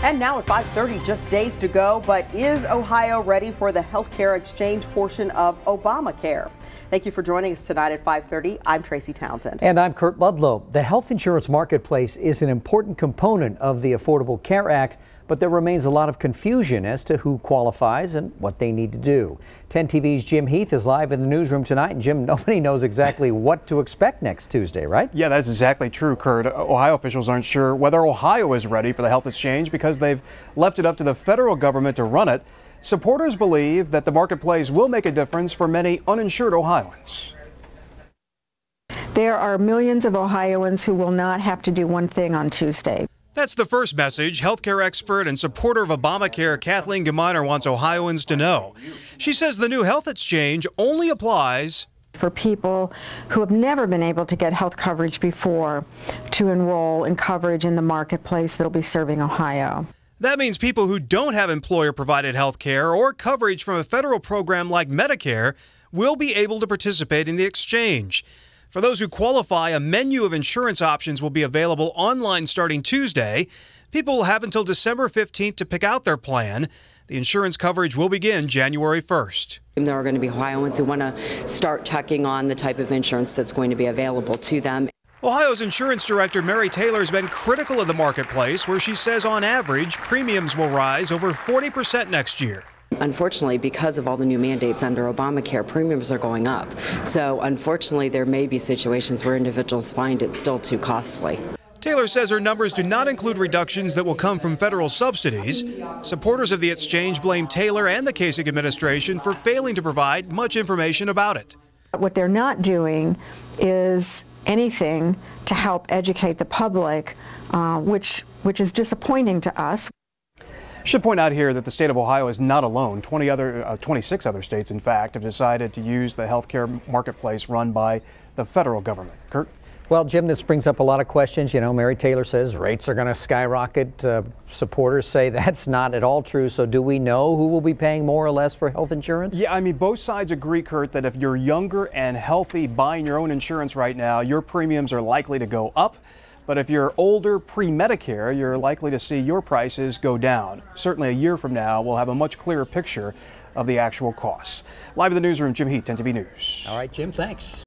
And now at 5:30, just days to go, but is Ohio ready for the healthcare exchange portion of Obamacare? Thank you for joining us tonight at 5:30. I'm Tracy Townsend. And I'm Kurt Ludlow. The health insurance marketplace is an important component of the Affordable Care Act, but there remains a lot of confusion as to who qualifies and what they need to do. 10 TV's Jim Heath is live in the newsroom tonight. And Jim, nobody knows exactly what to expect next Tuesday, right? Yeah, that's exactly true, Kurt. Ohio officials aren't sure whether Ohio is ready for the health exchange because they've left it up to the federal government to run it. Supporters believe that the marketplace will make a difference for many uninsured Ohioans. There are millions of Ohioans who will not have to do one thing on Tuesday. That's the first message healthcare expert and supporter of Obamacare Kathleen Gemeiner wants Ohioans to know. She says the new health exchange only applies for people who have never been able to get health coverage before to enroll in coverage in the marketplace that will be serving Ohio. That means people who don't have employer-provided health care or coverage from a federal program like Medicare will be able to participate in the exchange. For those who qualify, a menu of insurance options will be available online starting Tuesday. People will have until December 15th to pick out their plan. The insurance coverage will begin January 1st. There are going to be Ohioans who want to start checking on the type of insurance that's going to be available to them. Ohio's insurance director, Mary Taylor, has been critical of the marketplace, where she says on average, premiums will rise over 40% next year. Unfortunately, because of all the new mandates under Obamacare, premiums are going up. So unfortunately, there may be situations where individuals find it still too costly. Taylor says her numbers do not include reductions that will come from federal subsidies. Supporters of the exchange blame Taylor and the Kasich administration for failing to provide much information about it. What they're not doing is anything to help educate the public, which is disappointing to us. Should point out here that the state of Ohio is not alone. 26 other states, in fact, have decided to use the healthcare marketplace run by the federal government. Kurt? Well, Jim, this brings up a lot of questions. You know, Mary Taylor says rates are going to skyrocket. Supporters say that's not at all true. So do we know who will be paying more or less for health insurance? Yeah, I mean, both sides agree, Kurt, that if you're younger and healthy buying your own insurance right now, your premiums are likely to go up. But if you're older, pre-Medicare, you're likely to see your prices go down. Certainly a year from now, we'll have a much clearer picture of the actual costs. Live in the newsroom, Jim Heath, 10 TV News. All right, Jim, thanks.